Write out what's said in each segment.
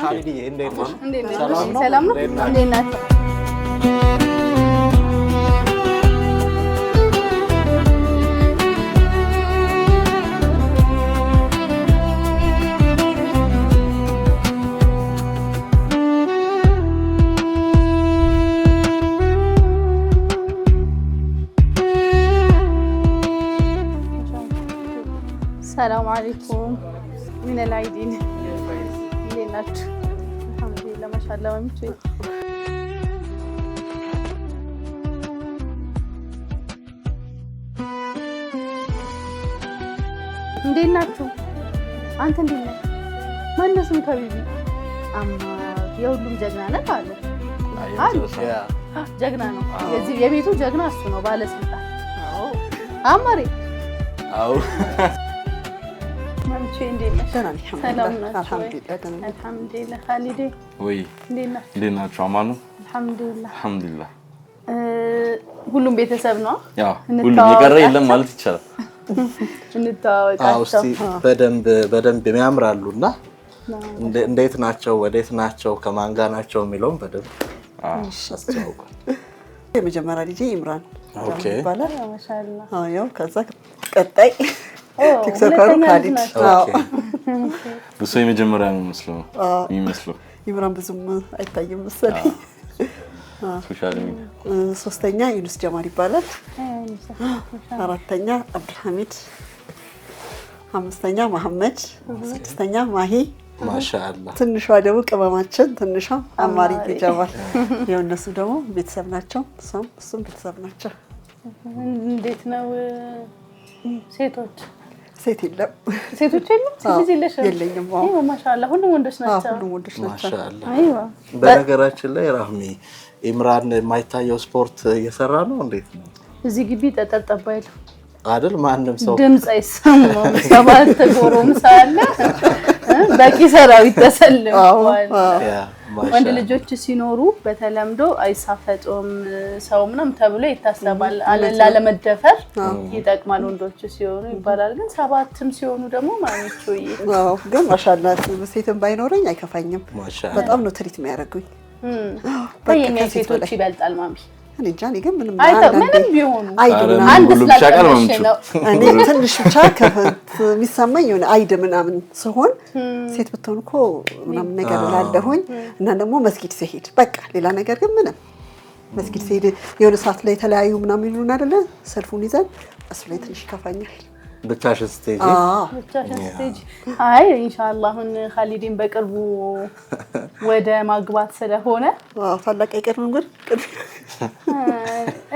ካሊዲ እንዴት ነው? ሰላም ነው? እንዴት ናችሁ? السلام عليكم من العيدين لينات الحمد لله ما شاء الله ومشي እንዴት ናችሁ? አንተ እንዴት ነህ? ማን ነው ስሙ ከቢቢ? የሁሉም ጀግና ነህ አሉ። ጀግና ነው። የዚህ የቤቱ ጀግና እሱ ነው ባለስልጣን። አማሬ አው ማምቼ እንዴት ነህ? ሰላም ነው። አልሐምዱሊላህ ኻሊዴ ወይ እንዴት ናችሁ? አማኑ አልሐምዱሊላህ። ሁሉም ቤተሰብ ነው። ያው ሁሉም የቀረ የለም ማለት ይቻላል። እንታወቃቸው በደንብ የሚያምራሉና እንዴት ናቸው ወዴት ናቸው ከማን ጋር ናቸው የሚለውን በደንብ አስተዋውቁ። የመጀመሪያ ልጅ ኢምራን ይባላል። ማሻአላህ። ያው ከዛ ቀጣይ ቲክቶከሩ ካሊድ። ብዙ የመጀመሪያ ነው የሚመስለው። ኢምራን ብዙም አይታይም መሰለኝ። ሶሻል ሚዲያ ሶስተኛ ዩኑስ ጀማል ይባላል። አራተኛ አብዱልሐሚድ፣ አምስተኛ መሐመድ፣ ስድስተኛ ማሂ ማሻአላህ። ትንሿ ደግሞ ቅመማችን ትንሿ አማሪ ይጀባል። ያው እነሱ ደግሞ ቤተሰብ ናቸው። እሱም ቤተሰብ ናቸው። እንዴት ነው ሴቶች? ሴት የለም። ሴቶች የለም? ሴት የለሽም? የለኝም። አይዋ ማሻአላህ ሁሉም ወንዶች ናቸው። ሁሉም ወንዶች ናቸው። ማሻአላህ። አይዋ በነገራችን ላይ ራህሚ ኢምራን የማይታየው ስፖርት እየሰራ ነው። እንዴት ነው? እዚህ ግቢ ተጠጠባይሉ አይደል? ማንንም ሰው ድምጽ አይሰማም። ሰባት ጎረምሳ አለ፣ በቂ ሰራዊት ተሰልፏል። ወንድ ልጆች ሲኖሩ በተለምዶ አይሳፈጡም ሰው ምንም ተብሎ ይታሰባል። ላለመደፈር ይጠቅማል ወንዶች ሲሆኑ ይባላል። ግን ሰባትም ሲሆኑ ደግሞ ማንቹ ግን ማሻአላህ ሴትም ባይኖረኝ አይከፋኝም። በጣም ነው ትሪት የሚያደርጉኝ። በየኛ ሴቶች ይበልጣል ማሚ። እኔ ጃኒ ግን ምንም ቢሆኑ አንድ ስለቀረሽ ነው። እኔ ትንሽ ብቻ ከፈት የሚሰማኝ የሆነ አይድ ምናምን ሲሆን ሴት ብትሆን እኮ ምናምን ነገር ላለሁኝ እና ደግሞ መስጊድ ሲሄድ በቃ ሌላ ነገር ግን ምንም መስጊድ ሲሄድ የሆነ ሰዓት ላይ ተለያዩ ምናምን ይሉን አይደለ? ሰልፉን ይዘን እሱ ላይ ትንሽ ይከፋኛል። ብቻሽን ስቴጅ አይ ኢንሻአላህ አሁን ኻሊዲን በቅርቡ ወደ ማግባት ስለሆነ ታላቅ አይቀርም ግን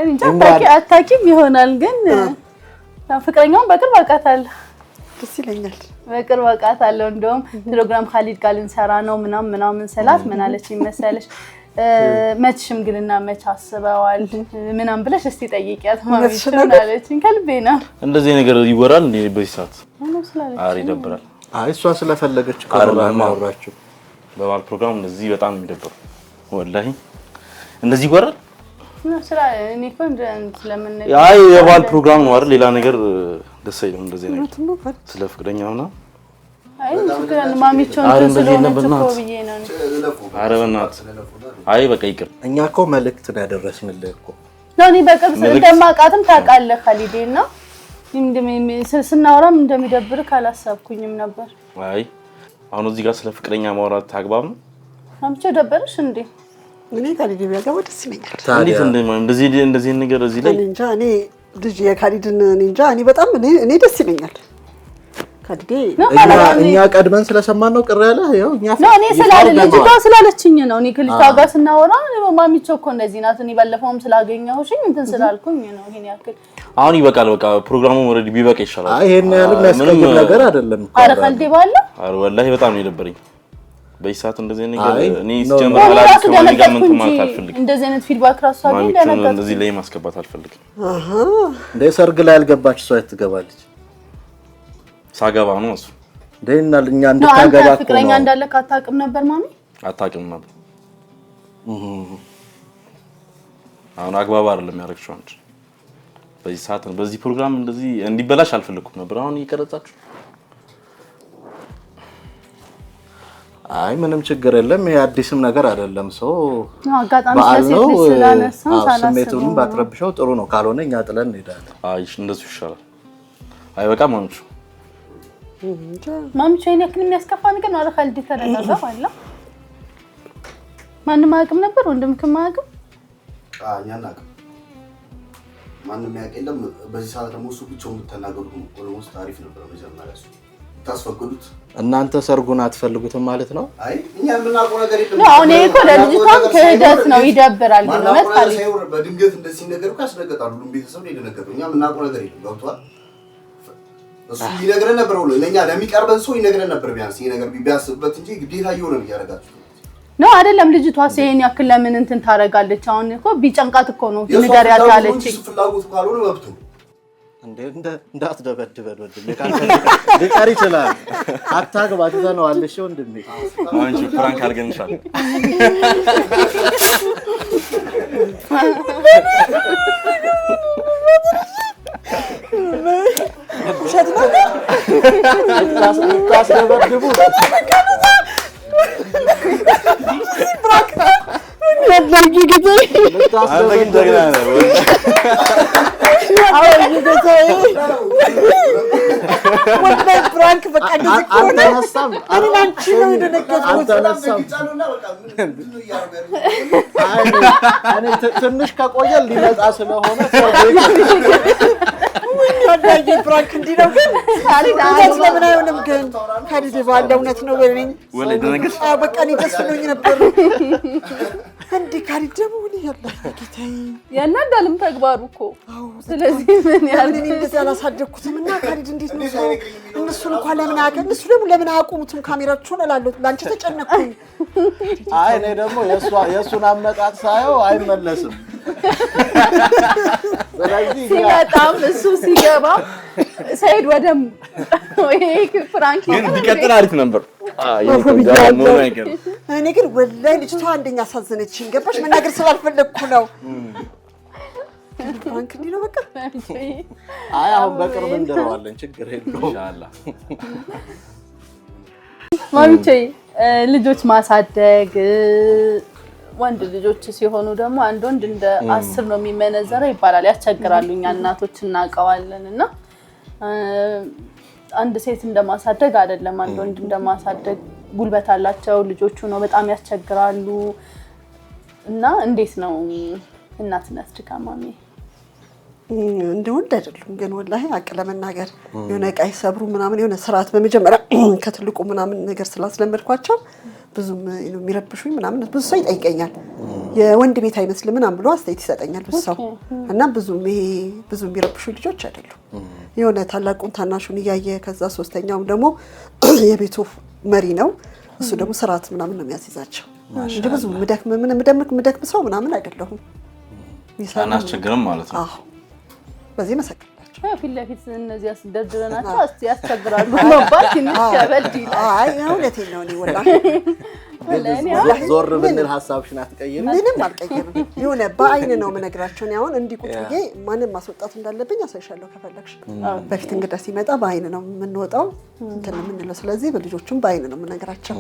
እንጃ አታውቂም ይሆናል ግን ፍቅረኛውን በቅርብ አውቃታለሁ። ደስ ይለኛል። በቅርብ አውቃታለሁ። እንደውም ፕሮግራም ኻሊድ ጋር ልንሰራ ነው ምናምን ሰላት ምን አለችኝ መሰለሽ? መች ሽምግልና መች አስበዋል ምናምን ብለሽ እስቲ ጠይቂያት ማለት ነው አለችኝ። ከልቤ ነው። እንደዚህ ነገር ይወራል እንዴ በዚህ ሰዓት? አሪ ይደብራል። አይ እሷ ስለፈለገች ከሆነ አወራችሁ በባል ፕሮግራም እንደዚህ በጣም የሚደብር ወላሂ እንደዚህ ይወራል። እኔ እኮ ስለምን አይ የባል ፕሮግራም ነው አይደል? ሌላ ነገር ደስ አይልም እንደዚህ ነገር ስለ ፍቅረኛ ነው። አይ ፍቅረኛ ማሚቾን ስለሆነች ነው። ኧረ በእናትህ አይ በቃ ይቅር። እኛ እኮ መልእክት ነው ያደረስንልህ እኮ ነው። እኔ በቅርብ እንደማውቃትም ታውቃለህ ኻሊዴና ስናወራም እንደሚደብር ካላሰብኩኝም ነበር። አይ አሁን እዚህ ጋር ስለ ፍቅረኛ ማውራት ታግባብ ነው። ማሚቾ ደበረሽ እንዴ? እኔ ኻሊድ ቢያገባ ደስ ይለኛል። እንዴት እንደዚህ ነገር እዚህ ላይ እንጃ እኔ ልጅ የኻሊድን እንጃ እኔ በጣም እኔ ደስ ይለኛል። ካዲዴ እኛ ቀድመን ስለሰማን ነው ቅር ያለ ያው እኛ ነው። እኔ ልጅቷ ስላለችኝ ነው። እኔ ከልጅቷ ጋር ስናወራ ማሚቾ እኮ እንደዚህ ናት። እኔ ባለፈውም ስላገኘሁሽኝ እንትን ስላልኩኝ ነው ይሄን ያክል። አሁን ይበቃል። በቃ ፕሮግራሙ ኦሬዲ ቢበቃ ይሻላል። አይ ይሄን ያህል የሚያስቀይም ነገር አይደለም። አረ ኻሊዴ ባለ አረ ወላሂ በጣም ነው የደበረኝ በይሳት እንደዚህ ነገር እኔ ሲጀምር አላልኩ ማሚጋ ምን ማለት አልፈልግም። እንደዚህ አይነት ፊድባክ ራሱ አገኝ እንደነገር እንደዚህ ላይ ማስገባት አልፈልግም። እንደ ሰርግ ላይ ያልገባች ሰው ትገባለች። ሳገባ ነው እሱ ደህና ለኛ እንድታገባ እኮ ፍቅረኛ እንዳለ ካታውቅም ነበር ማሚ? አታውቅም ነበር። አሁን አግባባ አይደለም ያረክሽው አንቺ። በዚህ ሰዓት በዚህ ፕሮግራም እንደዚህ እንዲበላሽ አልፈልኩም ነበር። አሁን እየቀረጻችሁ አይ ምንም ችግር የለም። ይሄ አዲስም ነገር አይደለም። ሰው አጋጣሚ ስለሴት ስላነሳን ስሜቱን ባትረብሸው ጥሩ ነው። ካልሆነ እኛ ጥለን እንሄዳለን። አይ እንደሱ ይሻላል። አይ በቃ ማምቹ እኔ ግን የሚያስከፋ ነገር ነው። አረ ካልዲ ተረጋጋ ባላ ማንም አያውቅም ነበር ወንድምክም አያውቅም። እኛን አያውቅም ማንም ያውቅ የለም። በዚህ ሰዓት ደግሞ እሱ ብቻውን ብትናገሩ ኦልሞስት አሪፍ ነበር። መጀመሪያ እሱ ታስፈቅዱት እናንተ ሰርጉን አትፈልጉትም ማለት ነው? አይ እኛ የምናውቀው ነገር የለም። አሁን እኮ ለልጅቷም ክህደት ነው። ይደብራል ግን ማለት ነው። በድንገት እንደዚህ ነገር እኮ ያስደነግጣሉ። ሁሉም ቤተሰብ ነው የደነገጠው። እኛ የምናውቀው ነገር የለም። ገብቷል። እሱ ይነግረን ነበር ብሎ ለኛ ለሚቀርበን ሰው ይነግረን ነበር። ቢያንስ ይሄ ነገር ቢያስብበት እንጂ ግዴታ እየሆነ ነው ያደረጋችሁ ነው አይደለም። ልጅቷ ሲሄን ያክል ለምን እንትን ታረጋለች? አሁን እኮ ቢጨንቃት እኮ ነው ነገር ያታለች። እሱ ፍላጎት ካልሆነ መብቱ እንዳትደበድበን ወንድሜ። ሊቀር ይችላል። አታግባ ትተነዋለሽ ወንድሜ። አንቺ ፍራንክ አድርገንሻል። ታስደበድቡ ፍራንክ በቃ እንደዚህ ከሆነ አንቺ ነው የደነገጥኩት። ትንሽ ከቆየ ሊመጣ ስለሆነ ወንዳዬ ፍራንክ እንዲህ ነው ግን ለምን አይሆንም ግን ካሊድ ባለ እውነት ነው በለኝ። ወለ ደነገጥ በቃ እኔ ደስ ብሎኝ ነበር እንዴ ካሊድ ደግሞ እኔ ያለ ጌታዬ ያናዳልም ተግባሩ እኮ። ስለዚህ ምን ያህል እኔ እንደዛ አላሳደኩትም እና ካሊድ እንዴት ነው ሰው እነሱን እንኳን ለምን አያውቅም? እነሱ ደግሞ ለምን አያቆሙትም ካሜራቸውን እላለሁ። ላንቺ ተጨነቅኩኝ። አይ እኔ ደግሞ የእሱን አመጣጥ ሳየው አይመለስም። ስለዚህ ሲመጣም እሱ ሲገባ ሰይድ ወደም ወይ ፍራንክ ግን ቢቀጥል አሪፍ ነበር። እኔ ግን ወላሂ ልጅቷ አንደኛ አሳዘነችኝ። ገባሽ? መናገር ስላልፈለግኩ ነው። ፍራንክ እንዲህ ነው በቃ። አይ አሁን በቅርብ እንደረዋለን። ችግር የለውም ኢንሻአላህ። ማሚቼ ልጆች ማሳደግ ወንድ ልጆች ሲሆኑ ደግሞ አንድ ወንድ እንደ 10 ነው የሚመነዘረው ይባላል። ያስቸግራሉ። እኛ እናቶች እናውቀዋለን። እና አንድ ሴት እንደማሳደግ አይደለም አንድ ወንድ እንደማሳደግ ጉልበት አላቸው ልጆቹ ነው። በጣም ያስቸግራሉ። እና እንዴት ነው እናትነት ድካም ማሚ? እንደወንድ አይደሉም ግን ወላሂ አቅለ መናገር የሆነ ቃይ ሰብሩ ምናምን የሆነ ስርዓት በመጀመሪያ ከትልቁ ምናምን ነገር ስላስለመድኳቸው ብዙም የሚረብሹኝ ምናምን ብዙ ሰው ይጠይቀኛል። የወንድ ቤት አይመስልም ምናምን ብሎ አስተያየት ይሰጠኛል ብዙ ሰው እና ብዙም የሚረብሹ ልጆች አይደሉም። የሆነ ታላቁን ታናሹን እያየ ከዛ ሶስተኛውም ደግሞ የቤቱ መሪ ነው። እሱ ደግሞ ስርዓት ምናምን ነው የሚያስይዛቸው እንጂ ብዙ ምደክም ሰው ምናምን አይደለሁም። አናስቸግርም ማለት ነው። አዎ በዚህ መሰከላቸው ፊት ለፊት እነዚህ ያስደድረናቸው ያስቸግራሉ መባል ትንሽ ከበድ ይላል። አይ እውነቴን ነው። እኔ ወላሂ ዞር ብንል ሐሳብሽን አትቀይርም? ምንም አልቀይርም። የሆነ በአይን ነው የምነግራቸው። እኔ አሁን እንዲህ ቁጭ ብዬ ማንም ማስወጣት እንዳለብኝ አሳይሻለሁ ከፈለግሽ። በፊት እንግዳ ሲመጣ በአይን ነው የምንወጣው እንትን የምንለው። ስለዚህ በልጆቹም በአይን ነው የምነግራቸው።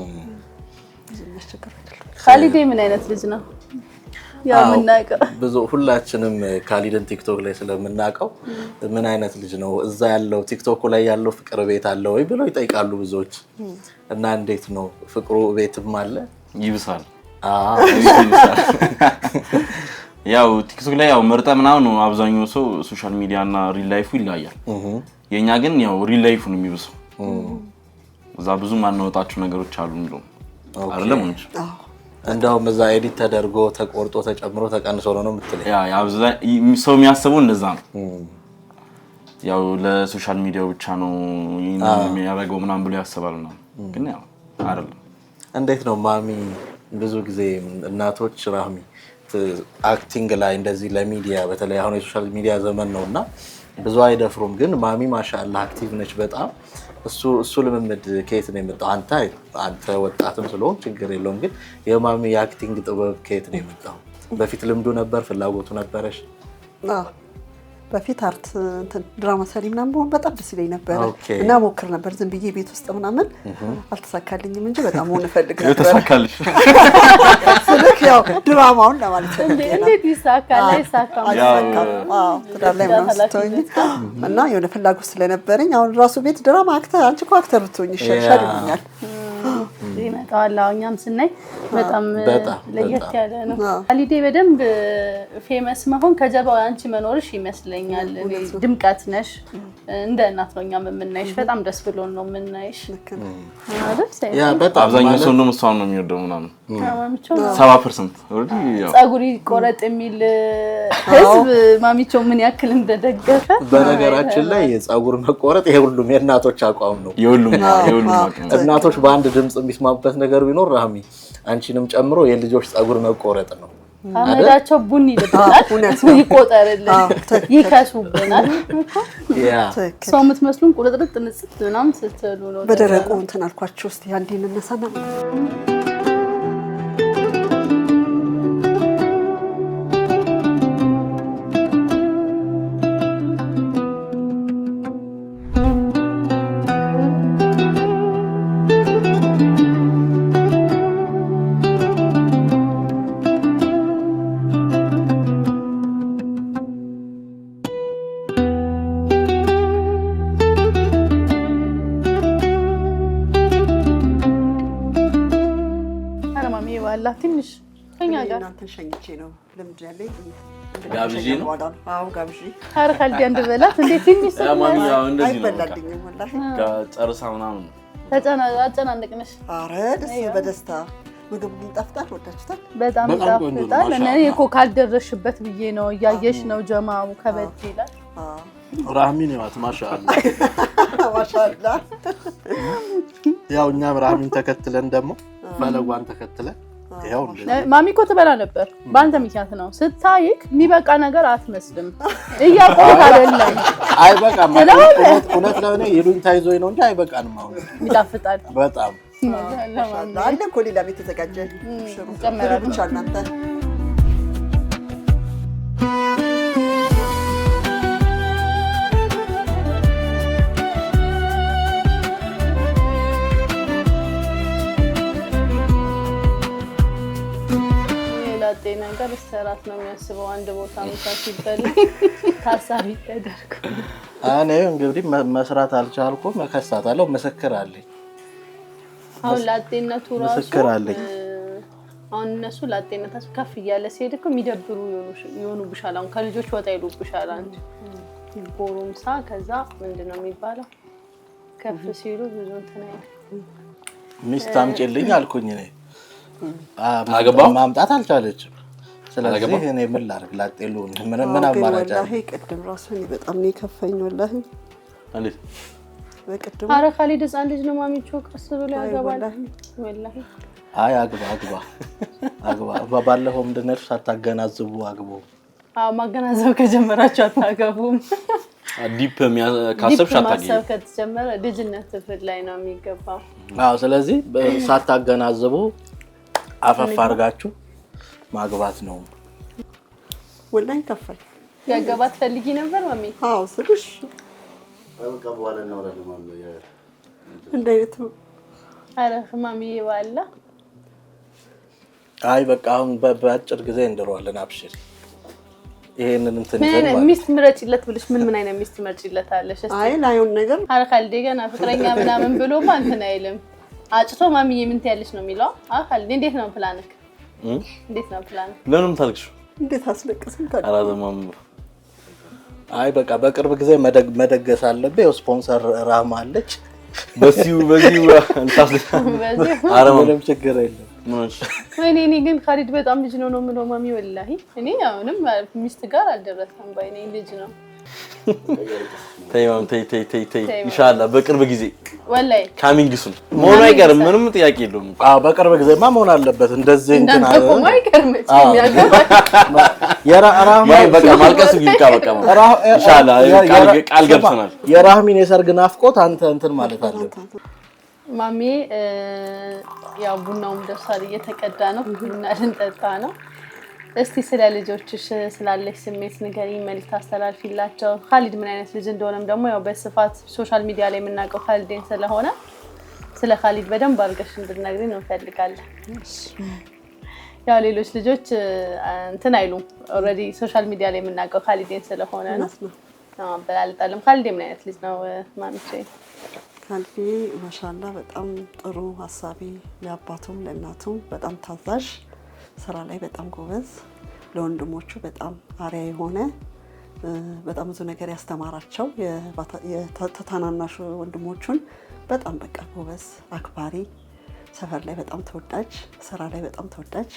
የሚያስቸግር አይደለም። ካሊድ ምን አይነት ልጅ ነው? ያው ምናቀው ብዙ ሁላችንም ካሊድን ቲክቶክ ላይ ስለምናቀው ምን አይነት ልጅ ነው እዛ ያለው ቲክቶክ ላይ ያለው ፍቅር ቤት አለ ወይ ብለው ይጠይቃሉ ብዙዎች። እና እንዴት ነው ፍቅሩ ቤትም አለ? ይብሳል። ያው ቲክቶክ ላይ ያው መርጠ ምናምን ነው አብዛኛው ሰው ሶሻል ሚዲያ እና ሪል ላይፉ ይለያያል። የኛ ግን ያው ሪል ላይፉ ነው የሚብሰው። እዛ ብዙ ማናወጣቸው ነገሮች አሉ እንደው አይደለም እንጂ እንደውም እዛ ኤዲት ተደርጎ ተቆርጦ ተጨምሮ ተቀንሶ ነው የምትለኝ። ያው ሰው የሚያስበው እንደዛ ነው። ያው ለሶሻል ሚዲያው ብቻ ነው የሚያደርገው ምናምን ብሎ ያስባል ነው። ግን ያው አይደለም። እንዴት ነው ማሚ? ብዙ ጊዜ እናቶች ራህሚ አክቲንግ ላይ እንደዚህ ለሚዲያ በተለይ አሁን የሶሻል ሚዲያ ዘመን ነውና ብዙ አይደፍሩም። ግን ማሚ ማሻአላ አክቲቭ ነች በጣም። እሱ ልምምድ ከየት ነው የመጣው? አንተ ወጣትም ስለሆን ችግር የለውም። ግን የማሚ የአክቲንግ ጥበብ ከየት ነው የመጣው? በፊት ልምዱ ነበር? ፍላጎቱ ነበረሽ? በፊት አርት እንትን ድራማ ሰሪ ምናምን በሆን በጣም ደስ ይለኝ ነበር እና ሞክር ነበር ዝም ብዬ ቤት ውስጥ ምናምን አልተሳካልኝም እንጂ በጣም ሆነ ፈልግ ነበር ተሳካልሽ ስለክ ያው ድራማውን ለማለት ፈልጌ ነው እንዴት ይሳካል አይሳካም አዎ ትዳር ላይ ምናምን ስትሆኝ እና የሆነ ፍላጎት ስለነበረኝ አሁን ራሱ ቤት ድራማ አክተር አንቺ እኮ አክተር ብትሆኝ ይሻልኛል ይመጣዋል እኛም ስናይ በጣም ለየት ያለ ነው ካሊዴ በደንብ ፌመስ መሆን ከጀርባው አንቺ መኖርሽ ይመስለኛል ድምቀት ነሽ እንደ እናት ነው እኛም የምናይሽ በጣም ደስ ብሎን ነው የምናይሽ ያ በጣም አብዛኛው ሰው ነው መስዋዕት ነው የሚወደው ምናምን 70% ኦሬዲ ያው ጸጉሪ ቆረጥ የሚል ህዝብ ማሚቾ ምን ያክል እንደደገፈ በነገራችን ላይ ጸጉር መቆረጥ የሁሉም የእናቶች አቋም ነው የሁሉም አቋም እናቶች በአንድ ድምጽ የሚስማሙበት ነገር ቢኖር ራህሚ አንቺንም ጨምሮ የልጆች ጸጉር መቆረጥ ነው አመዳቸው ቡኒ ይልብናል ይቆጠርልን ይከሱብናል ያ ሰው የምትመስሉን ቁርጥርጥ ንጽት ምናምን ስትሉ ነው በደረቁ እንትን አልኳችሁ እስቲ አንዴ እንነሳና ትንሽ ከኛ ጋር እናንተ ሸኝቼ ነው ልምድ ያለኝ ጋብዢ ነው አዎ ጋብዢ ታርካል ዲያንድ በላት እንዴ ትንሽ ማሚ ያው እንደዚህ ነው አይበላልኝም ወላሂ ጨርሳ ምናምን አጨናነቅነሽ አረ ደስ በደስታ ምግብ ይጣፍጣል ወዳችታል በጣም ይጣፍጣል እኔ እኮ ካልደረሽበት ብዬ ነው እያየሽ ነው ጀማው ከበድ ይላል ራህሚ ነው ማለት ማሻአላ ማሻአላ ያው እኛም ራህሚን ተከትለን ደግሞ ፈለጓን ተከትለን ያው ማሚ እኮ ትበላ ነበር ባንተ ምክንያት ነው ስታይክ የሚበቃ ነገር አትመስልም እያቆምክ አይደለም አይበቃም እውነት ለኔ ይሉኝ ታይዞኝ ነው እንጂ አይበቃንም አሁን ይጣፍጣል በጣም አለ እኮ ሌላ ቤት ተዘጋጀ ሽሩ ጨመረ ብቻ እናንተ ነገር ሰራት ነው የሚያስበው አንድ ቦታ መስራት ይበል ታሳቢ ተደርጎ እኔ እንግዲህ መስራት አልቻልኩም መከሳታለሁ መስክር አለኝ አሁን ላጤነቱ ራሱ መስክር አለኝ አሁን እነሱ ላጤነታቸው ከፍ እያለ ሲሄድ እኮ የሚደብሩ የሆኑ ብሻል አሁን ከልጆች ወጣ ይሉ ብሻል አንድ ጎሮምሳ ከዛ ምንድነው የሚባለው ከፍ ሲሉ ብዙ እንትን አይደል ሚስት አምጪልኝ አልኩኝ እኔ ማገባ ማምጣት አልቻለችም ስለዚህ እኔ ምን ላድርግ ላጤሉ ምን አማራጭ ወላሂ ቅድም ራሱ እኔ በጣም ነው የከፈኝ ወላሂ እንዴት በቅድም አረ ካሊድ ህፃን ልጅ ነው ማሚቾ ቀስ ብሎ ያገባል ወላሂ አይ አግባ ባለፈው ምንድነው ሳታገናዝቡ አግቦ ማገናዘብ ከጀመራችሁ አታገቡም ዲፕ ካሰብሽ አታገኝ ማሰብ ከተጀመረ ልጅነት ፍል ላይ ነው የሚገባው አዎ ስለዚህ ሳታገናዝቡ አፈፍ አርጋችሁ ማግባት ነው ወላሂ ከፈል ያገባት ፈልጊ ነበር ማሚ አዎ ስልሽ በቃ በኋላ ነው ማለት እንደይቱ አረ ማሚ ይዋላ አይ በቃ አሁን በአጭር ጊዜ እንደሯለን አብሽሪ ይሄንን እንትን ይዘን ሚስት ምረጭለት ብለሽ ምን አይነት ሚስት ምረጭለታለሽ እስቲ አይ ላይውን ነገር አልካል ደገና ፍቅረኛ ምናምን ብሎ ማንተን አይልም አጭቶ ማሚዬ ምን ትያለሽ ነው የሚለው አልካል እንዴት ነው ፕላንክ እንዴት ነው ፕላንክ ለምን ታልክሽ እንዴት አስለቀስም ታዲያ አራዘማም አይ በቃ በቅርብ ጊዜ መደገስ አለበት ስፖንሰር ራህማ አለች በሲው እንታስ ምንም ችግር የለም እኔ ግን ካሊድ በጣም ልጅ ነው የምለው ማሚ ወላሂ እኔ አሁንም ሚስት ጋር አልደረሰም ባይኔ ልጅ ነው ተይማም ተይ ኢንሻአላህ በቅርብ ጊዜ ወላሂ ካሚንግ ሱን ሞኖ አይቀርም ምንም ጥያቄ የለውም በቅርብ ጊዜማ መሆን አለበት እንደዚህ እንትና እንደቆም አይቀርም የሚያገባ የራህማ በቃ ማልቀስ ይብቃ በቃ ኢንሻአላህ ቃል ገብተናል የራህሚን የሰርግ ናፍቆት አንተ እንትን ማለት አለበት ማሚ ያው ቡናውም ደርሷል እየተቀዳ ነው ቡና ልንጠጣ ነው እስቲ ስለ ልጆችሽ ስላለሽ ስሜት ንገሪኝ፣ መልዕክት አስተላልፊላቸው። ኻሊድ ምን አይነት ልጅ እንደሆነም ደግሞ ያው በስፋት ሶሻል ሚዲያ ላይ የምናውቀው ኻሊድን ስለሆነ ስለ ኻሊድ በደንብ አድርገሽ እንድትነግሪኝ እንፈልጋለን። ያው ሌሎች ልጆች እንትን አይሉም ኦልሬዲ ሶሻል ሚዲያ ላይ የምናውቀው ኻሊድን ስለሆነ ነው። በላልጣለም ኻሊድ ምን አይነት ልጅ ነው ማንቺ? ኻሊድ ማሻአላ በጣም ጥሩ ሀሳቢ፣ ለአባቱም ለእናቱም በጣም ታዛዥ፣ ስራ ላይ በጣም ጎበዝ፣ ለወንድሞቹ በጣም አሪያ የሆነ በጣም ብዙ ነገር ያስተማራቸው የተታናናሹ ወንድሞቹን በጣም በቃ ጎበዝ፣ አክባሪ፣ ሰፈር ላይ በጣም ተወዳጅ፣ ስራ ላይ በጣም ተወዳጅ፣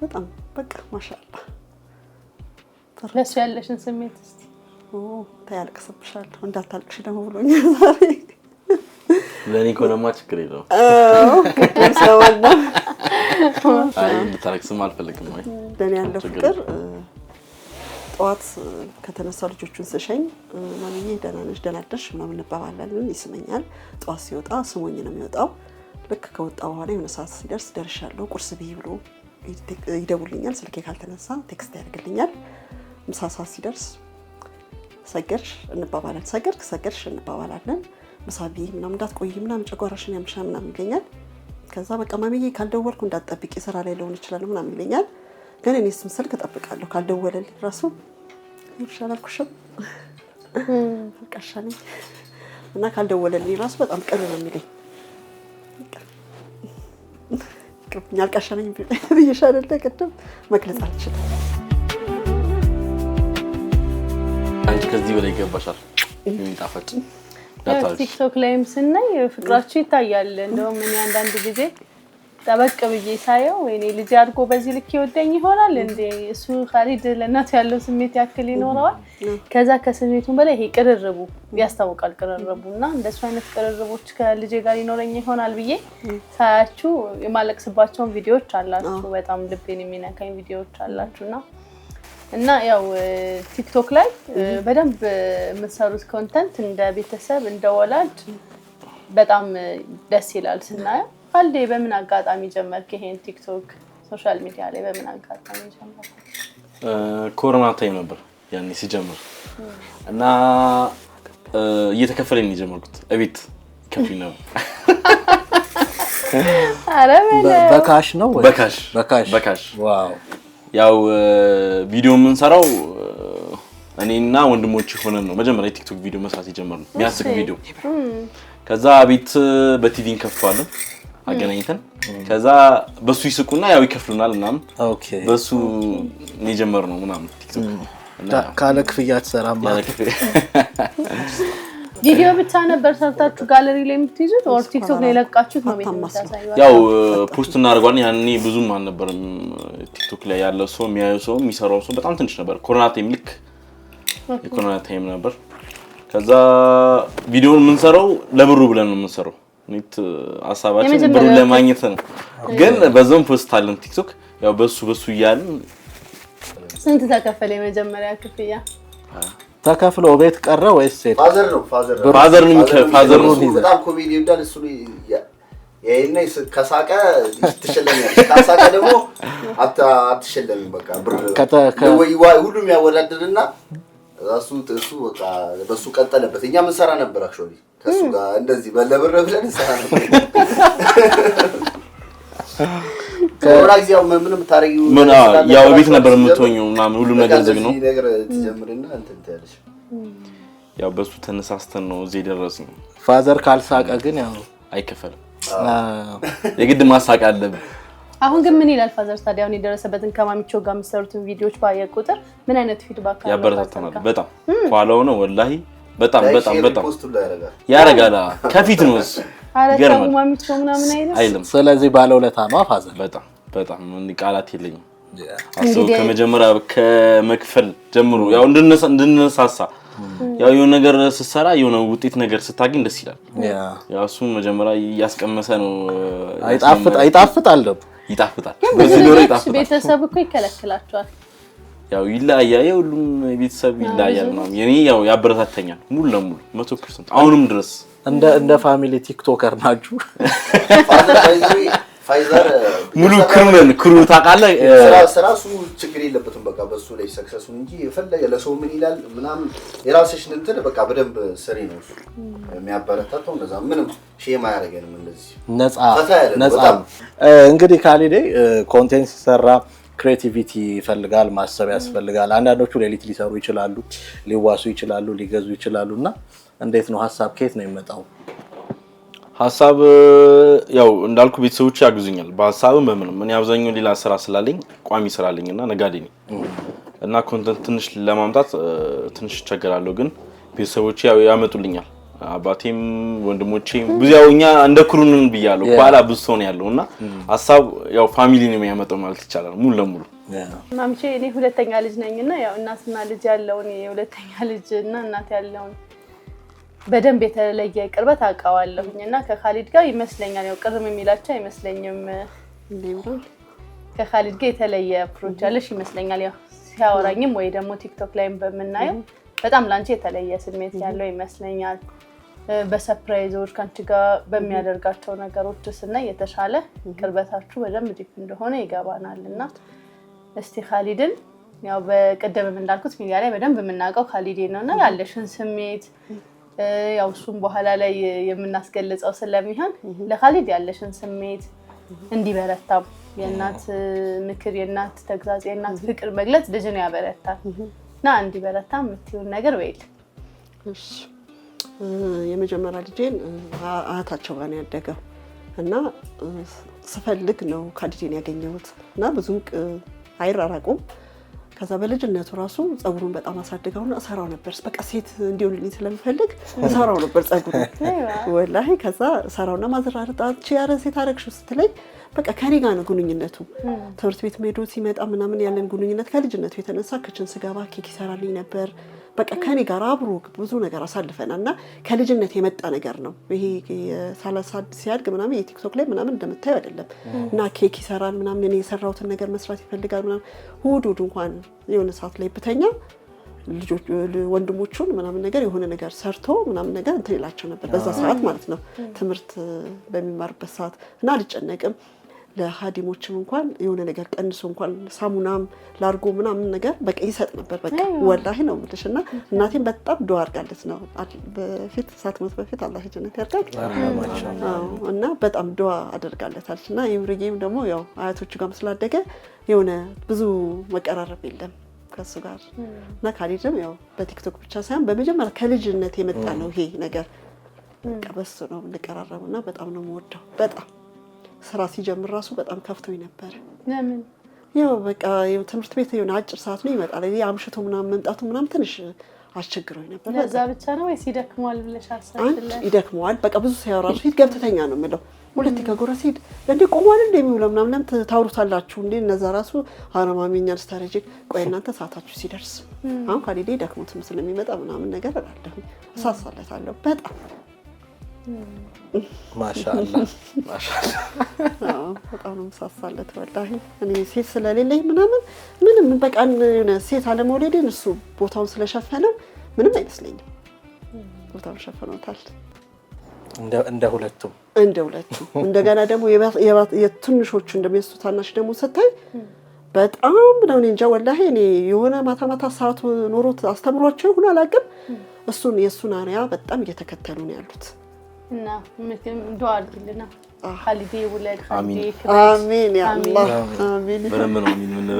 በጣም በቃ ማሻአላ። ለሱ ያለሽን ስሜት እስቲ? ታያልቅስብሻለሁ እንዳታልቅሽ ደግሞ ብሎኛል ዛሬ። ለኔ ኮነማ ችግር የለውም። ሰውና አይ እንድታለቅስም አልፈልግም። ወይ ለኔ ያለው ፍቅር ጠዋት ከተነሳ ልጆቹን ስሸኝ ማንዬ ደህና ነሽ ደህና አደርሽ ምናምን እንባባላለን፣ ይስመኛል። ጠዋት ሲወጣ ስሞኝ ነው የሚወጣው። ልክ ከወጣ በኋላ የሆነ ሰዓት ሲደርስ ደርሻለሁ ቁርስ ብይ ብሎ ይደውልኛል። ስልኬ ካልተነሳ ቴክስት ያደርግልኛል። ምሳ ሰዓት ሲደርስ ሰገድሽ እንባባላለን፣ ሰገድሽ እንባባላለን። ምሳ ብይ ምናምን እንዳትቆይ ምናምን ጨጓራሽን ያምሻል ምናምን ይለኛል። ከዛ በቃ ማሚዬ ካልደወልኩ እንዳትጠብቂ ስራ ላይ ልሆን ይችላል ምናምን ይለኛል። ግን እኔ እሱን ስልክ እጠብቃለሁ። ካልደወለልኝ ራሱ ይሻላል አልኩሽም ፈቃሻለኝ እና ካልደወለልኝ ራሱ በጣም ቅር ነው የሚለኝ። ቅርብኛል ቀሻለኝ ብዬሻለሁ ቅድም መግለጽ አልችልም። አንቺ ከዚህ በላይ ይገባሻል የሚጣፈጥ ቲክቶክ ላይም ስናይ ፍቅራችሁ ይታያል። እንደውም እኔ አንዳንድ ጊዜ ጠበቅ ብዬ ሳየው ወይኔ ልጅ አድጎ በዚህ ልክ ይወደኝ ይሆናል እንዴ እሱ ኻሊድ ለእናቱ ያለው ስሜት ያክል ይኖረዋል። ከዛ ከስሜቱም በላይ ይሄ ቅርርቡ ያስታውቃል። ቅርርቡና እንደሱ አይነት ቅርርቦች ከልጄ ጋር ይኖረኝ ይሆናል ብዬ ሳያችሁ የማለቅስባቸውን ቪዲዮዎች አላችሁ። በጣም ልቤን የሚነካኝ ቪዲዮዎች አላችሁና እና ያው ቲክቶክ ላይ በደንብ የምትሰሩት ኮንተንት እንደ ቤተሰብ እንደ ወላጅ በጣም ደስ ይላል ስናየው። ኻሊድ በምን አጋጣሚ ጀመርክ ይሄን ቲክቶክ ሶሻል ሚዲያ ላይ በምን አጋጣሚ ጀመርክ? ኮሮና ታይም ነበር ያኔ ሲጀምር እና እየተከፈለኝ የጀመርኩት እቤት ከፍኝ ነበር። አረ በካሽ ነው ወይ? በካሽ ዋው። ያው ቪዲዮ የምንሰራው እኔና ወንድሞቼ ሆነን ነው መጀመሪያ ቲክቶክ ቪዲዮ መስራት የጀመርነው፣ የሚያስቅ ቪዲዮ። ከዛ ቤት በቲቪ እንከፍቷለን አገናኝተን፣ ከዛ በሱ ይስቁና ያው ይከፍሉናል ምናምን። ኦኬ በሱ ነው የጀመርነው ምናምን ቲክቶክ እና ካለ ክፍያ ትሰራም ማለት ቪዲዮ ብቻ ነበር ሰርታችሁ ጋለሪ ላይ የምትይዙት ኦር ቲክቶክ ላይ ለቃችሁት ነው የምታሳዩት? ያው ፖስት እናደርጋለን። ያኔ ብዙም አልነበረም ቲክቶክ ላይ ያለው ሰው የሚያየው ሰው የሚሰራው ሰው በጣም ትንሽ ነበር። ኮሮና ታይም ልክ የኮሮና ታይም ነበር። ከዛ ቪዲዮውን የምንሰራው ለብሩ ብለን ነው የምንሰራው። ኔት ሐሳባችን ብሩ ለማግኘት ነው። ግን በዛም ፖስት አለን ቲክቶክ ያው በሱ እያልን። ስንት ተከፈለ የመጀመሪያ ክፍያ? ተከፍሎ ቤት ቀረ ወይስ ፋዘር ነው በጣም ኮሜዲ ይወዳል እሱ። ያይና ከሳቀ ትሸለኛለሽ፣ ካሳቀ ደግሞ አትሸለምም። በቃ ብር ወይ ሁሉም ያወዳደርና እሱ በቃ በሱ ቀጠለበት። እኛ ምን ሰራ ነበር አክቹአሊ ከሱ ጋር እንደዚህ በለብር ብለን ሰራ ነበር። ከወራግዚያው ምንም ታረጊው ምን ያው ቤት ነበር የምትሆኚው ምናምን ሁሉ ነገር ዝግ ነው። ነገር ትጀምርና እንትን ትያለሽ። ያው በሱ ተነሳስተን ነው እዚህ ደረስን። ፋዘር ካልሳቀ ግን ያው አይከፈልም። የግድ ማሳቅ አለብን። አሁን ግን ምን ይላል ፋዘር? ታዲያ አሁን የደረሰበትን ከማሚቾ ጋር የምትሰሩትን ቪዲዮዎች ባየ ቁጥር ምን አይነት ፊድባክ አለው? ያበረታታናል በጣም ኋላው ነው ወላሂ በጣም ያረጋላ ከፊት ነው እሱ አረጋው ማሚቾ ምናምን አይልም። ስለዚህ ባለውለታ ነው ፋዘር። በጣም ምን ቃላት የለኝም። አሰው ከመጀመሪያ ከመክፈል ጀምሮ ያው እንድንነሳሳ ያው የሆነ ነገር ስትሰራ የሆነ ውጤት ነገር ስታገኝ ደስ ይላል። ያው እሱ መጀመሪያ ያስቀመሰ ነው። አይጣፍጣል ደግሞ ይጣፍጣል። በዚህ ኖር ይጣፍጣል። ቤተሰብ እኮ ይከለክላቸዋል። ያው ይለያያል፣ ሁሉም ቤተሰብ ይለያያል ነው። የኔ ያው ያበረታተኛል ሙሉ ለሙሉ 100% አሁንም ድረስ እንደ ፋሚሊ ቲክቶከር ናችሁ። ፋይዘር ሙሉ ክሩ ታውቃለህ ስራ እሱ ችግር የለበትም በቃ በሱ ላይ ሰክሰሱን እንጂ የፈለገ ለሰው ምን ይላል ምናምን የራስሽን እንትን በቃ በደንብ ስሪ ነው እሱ የሚያበረታታው እንደዛ ምንም ሼም አያደርገንም እንደዚህ ነፃ እንግዲህ ካሊዴ ኮንቴንት ሲሰራ ክሬቲቪቲ ይፈልጋል ማሰብ ያስፈልጋል አንዳንዶቹ ሌሊት ሊሰሩ ይችላሉ ሊዋሱ ይችላሉ ሊገዙ ይችላሉና እንዴት ነው ሐሳብ ከየት ነው የሚመጣው ሐሳብ ያው እንዳልኩ ቤተሰቦች ያግዙኛል በሐሳብም በምንም እኔ አብዛኛው ሌላ ስራ ስላለኝ ቋሚ ስራ አለኝና ነጋዴ ነኝ እና ኮንተንት ትንሽ ለማምጣት ትንሽ ቸገራለሁ ግን ቤተሰቦች ያው ያመጡልኛል አባቴም ወንድሞቼም ብዙያውኛ እንደ ክሩንን ብያለሁ ኋላ ብዙ ሰው ነው ያለውና ሐሳብ ያው ፋሚሊ ነው የሚያመጣው ማለት ይቻላል ሙሉ ለሙሉ ማምቼ እኔ ሁለተኛ ልጅ ነኝና ያው እናትና ልጅ ያለውን የሁለተኛ ልጅ እና እናት ያለውን በደንብ የተለየ ቅርበት አውቃለሁኝና ከካሊድ ጋር ይመስለኛል ያው ቅርም የሚላቸው አይመስለኝም ከካሊድ ጋር የተለየ አፕሮች አለሽ ይመስለኛል ያው ሲያወራኝም ወይ ደግሞ ቲክቶክ ላይም በመናየው በጣም ላንቺ የተለየ ስሜት ያለው ይመስለኛል በሰርፕራይዞች ካንቺ ጋር በሚያደርጋቸው ነገሮች እና የተሻለ ቅርበታችሁ በደንብ ዲፕ እንደሆነ ይገባናልና እስቲ ካሊድን ያው በቀደም እንዳልኩት ሚዲያ ላይ በደንብ የምናውቀው ካሊድ ነውና ያለሽን ስሜት ያው እሱም በኋላ ላይ የምናስገልጸው ስለሚሆን ለካሊድ ያለሽን ስሜት እንዲበረታም የእናት ምክር የእናት ተግዛጽ የእናት ፍቅር መግለጽ ልጅን ያበረታልና እንዲበረታም የምትይውን ነገር በይል እሺ የመጀመሪያ ልጄን አያታቸው ጋር ነው ያደገው እና ስፈልግ ነው ካሊድን ያገኘሁት እና ብዙም አይራራቁም ከዛ በልጅነቱ ራሱ ጸጉሩን በጣም አሳድገውና እሰራው ነበር በቃ ሴት እንዲሆንልኝ ስለምፈልግ እሰራው ነበር ጸጉሩን ወላሂ ከዛ እሰራውና ማዘራርጣች ያረ ሴት አረግሽው ስትለኝ በቃ ከኔ ጋር ነው ግንኙነቱ ትምህርት ቤት ሜዶ ሲመጣ ምናምን ያለን ግንኙነት ከልጅነቱ የተነሳ ክችን ስጋባ ኬክ ይሰራልኝ ነበር በቃ ከኔ ጋር አብሮ ብዙ ነገር አሳልፈናልና ከልጅነት የመጣ ነገር ነው ይሄ ሳላሳድ ሲያድግ ምናምን የቲክቶክ ላይ ምናምን እንደምታዩ አይደለም እና ኬክ ይሰራል ምናምን እኔ የሰራውትን ነገር መስራት ይፈልጋል ምናምን ሁዱድ እንኳን የሆነ ሰዓት ላይ ብተኛ ልጆች ወንድሞቹን ምናምን ነገር የሆነ ነገር ሰርቶ ምናምን ነገር እንትን ይላቸው ነበር በዛ ሰዓት ማለት ነው ትምህርት በሚማርበት ሰዓት እና አልጨነቅም ለሃዲሞችም እንኳን የሆነ ነገር ቀንሶ እንኳን ሳሙናም ላርጎ ምናምን ነገር በቃ ይሰጥ ነበር በቃ ወላሂ ነው ምትሽና እናቴም በጣም ዱአ አድርጋለች ነው በፊት ሳትሞት በፊት አላህ ጀነት ያርጋት እና በጣም ዱአ አደርጋለታልና ይብርጌም ደግሞ ያው አያቶቹ ጋር ስላደገ የሆነ ብዙ መቀራረብ የለም ከሱ ጋር እና ካሊድም ያው በቲክቶክ ብቻ ሳይሆን በመጀመሪያ ከልጅነት የመጣ ነው ይሄ ነገር በቃ በሱ ነው እንቀራረብና በጣም ነው የምወደው በጣም ስራ ሲጀምር ራሱ በጣም ከፍቶኝ ነበር ለምን ያው በቃ ትምህርት ቤት የሆነ አጭር ሰዓት ነው ይመጣል አምሽቶ ምናምን መምጣቱ ምናምን ትንሽ አስቸግሮኝ ነበር ለዛ ብቻ ነው ወይስ ይደክመዋል ብለሽ አሰብሽለት ይደክመዋል በቃ ብዙ ሲያወራሽ ፊት ገብተተኛ ነው የምለው ሁለት ከጎራ ሲድ እንዴ ቆሟል እንደሚውለው ምናምን ታውሩታላችሁ እንዴ እነዛ ራሱ አረማሚኛል ስትራቴጂ ቆይ እናንተ ሰዓታችሁ ሲደርስ አሁን ካሊዴ ደክሞትም ስለሚመጣ ምናምን ነገር አላለሁ እሳሳለታለሁ በጣም ማሻአላ በጣም ነው መሳሳለት ወላሂ እኔ ሴት ስለሌለኝ ምንም በቃ ሴት አለመውለዴን እሱ ቦታውን ስለሸፈነው ምንም አይመስለኝም ቦታውን ሸፈነውታል እንደ ሁለቱም እንደገና ደግሞ የትንሾቹ እንደሚያስቱታናሽ ደግሞ ስታይ በጣም ነው እንጃ ወላሂ እኔ የሆነ ማታ ሰዓት ኖሮት አስተምሯቸው ይሁን አላውቅም እሱን የሱን አሪያ በጣም እየተከተሉ ነው ያሉት እና ምክም ዱአ አድርግልና ካሊድ ይውለድ አሜን ያ አላህ አሜን በረመኑ አሜን ምን ነው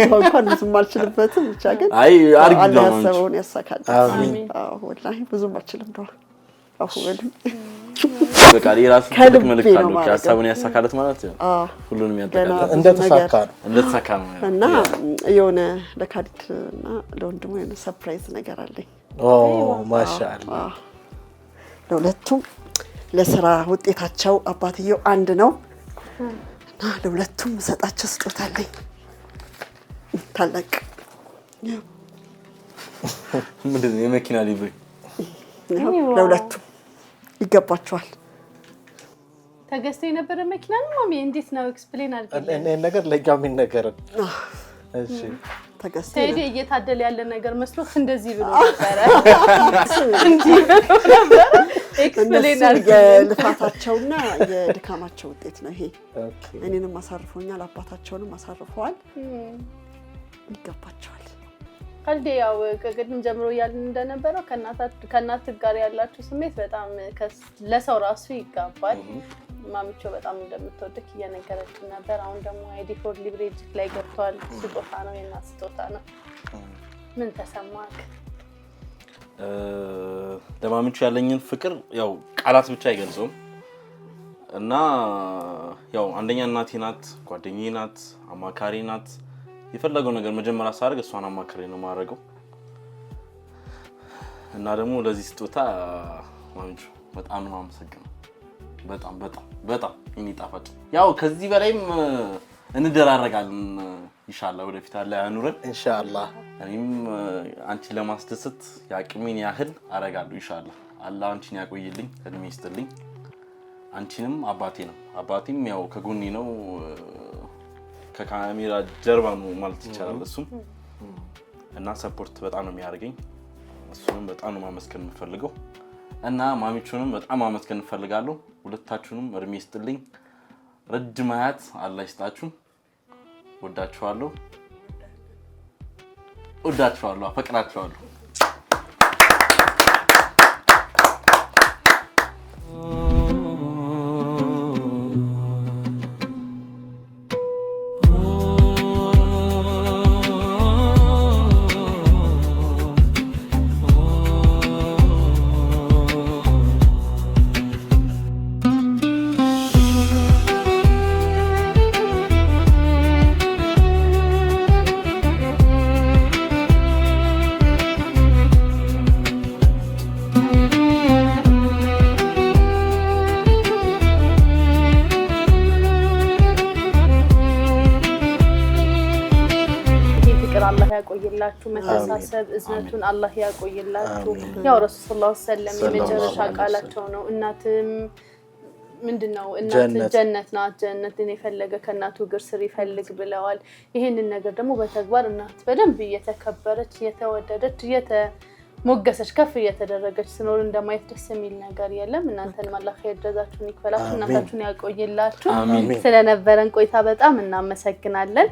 እንኳን ብዙም አልችልበትም ብቻ ግን አይ አርግ ነው ያሰበውን ያሳካል አሜን ወላሂ ብዙም አልችልም ዱአ አሁን በቃ የራሱ ትልቅ መልእክት አለው ሐሳቡን ያሳካለት ማለት ነው ሁሉንም ያጠቃልላል እንደተሳካ ነው እና የሆነ ለካሊድ እና ለወንድሙ የሆነ ሰርፕራይዝ ነገር አለኝ ማሻአላ ለሁለቱም ለስራ ውጤታቸው አባትየው አንድ ነው እና ለሁለቱም ሰጣቸው ስጦታ አለኝ ታላቅ ምንድን ነው የመኪና ሊብሬ ለሁለቱም ይገባቸዋል ተገዝቶ የነበረ መኪና ነው ማሚ እንዴት ነው ኤክስፕሌን አድርገኝ እኔ ነገር ለኛው ምን ነገር እሺ ተገዝቶ ቴዲ እየታደለ ያለ ነገር መስሎት እንደዚህ ብሎ ነበር እንዴ ነበር ኤክስፕሌን የልፋታቸውና የድካማቸው ውጤት ነው ይሄ። እኔንም አሳርፎኛል፣ አባታቸውንም አሳርፈዋል። ይገባቸዋል። ካልዲ ያው ከቅድም ጀምሮ ያልን እንደነበረው ከእናት ጋር ያላችሁ ስሜት በጣም ለሰው ራሱ ይጋባል። ማሚቾ በጣም እንደምትወድክ እየነገረችን ነበር። አሁን ደግሞ አይዲ ፎር ሊብሬጅ ላይ ገብቷል። ስጦታ ነው፣ የእናት ስጦታ ነው። ምን ተሰማክ? ለማሚቾ ያለኝን ፍቅር ያው ቃላት ብቻ አይገልጸውም እና ያው አንደኛ እናቴ ናት፣ ጓደኛዬ ናት፣ አማካሪ ናት። የፈለገው ነገር መጀመሪያ ሳደርግ እሷን አማካሪ ነው ማድረገው እና ደግሞ ለዚህ ስጦታ ማሚቾ በጣም ነው የማመሰግነው። በጣም በጣም በጣም እኔ ጣፋጭ ያው ከዚህ በላይም እንደራረጋለን ኢንሻአላህ ወደፊት አለ ያኑረን ኢንሻአላህ። እኔም አንቺን ለማስደሰት ያቅሜን ያህል አረጋለሁ ኢንሻአላህ። አላህ አንቺን ያቆይልኝ፣ እድሜ ይስጥልኝ። አንቺንም አባቴም ያው ከጎኔ ነው፣ ከካሜራ ጀርባ ነው ማለት ይቻላል እሱም እና ሰፖርት በጣም ነው የሚያደርገኝ። እሱንም በጣም ነው ማመስገን የምፈልገው እና ማሚቾንም በጣም ማመስገን እፈልጋለሁ። ሁለታችሁንም እድሜ ይስጥልኝ፣ ረጅም ሀያት አላህ ይስጣችሁ። ወዳችኋለሁ፣ አፈቅራችኋለሁ። ያቆይላችሁ መተሳሰብ እዝነቱን አላህ ያቆይላችሁ። ያው ረሱል ሰለላሁ ዐለይሂ ወሰለም የመጨረሻ ቃላቸው ነው እናትም ምንድነው እናት ጀነት ናት፣ ጀነትን የፈለገ ከእናቱ እግር ስር ይፈልግ ብለዋል። ይሄንን ነገር ደግሞ በተግባር እናት በደንብ እየተከበረች እየተወደደች እየተሞገሰች ከፍ እየተደረገች ስኖር እንደማየት ደስ የሚል ነገር የለም። እናንተንም አላህ ኸይር ጀዛችሁን ይክፈላችሁ፣ እናታችሁን ያቆይላችሁ። ስለነበረን ቆይታ በጣም እናመሰግናለን።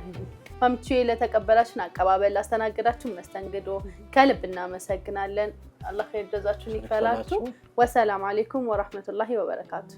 ማሚቾ ለተቀበላችሁን አቀባበል አስተናግዳችሁ መስተንግዶ ከልብ እናመሰግናለን። አላህ ኸይር ጀዛችሁን ይክፈላችሁ። ወሰላም አለይኩም ወራህመቱላሂ ወበረካቱ።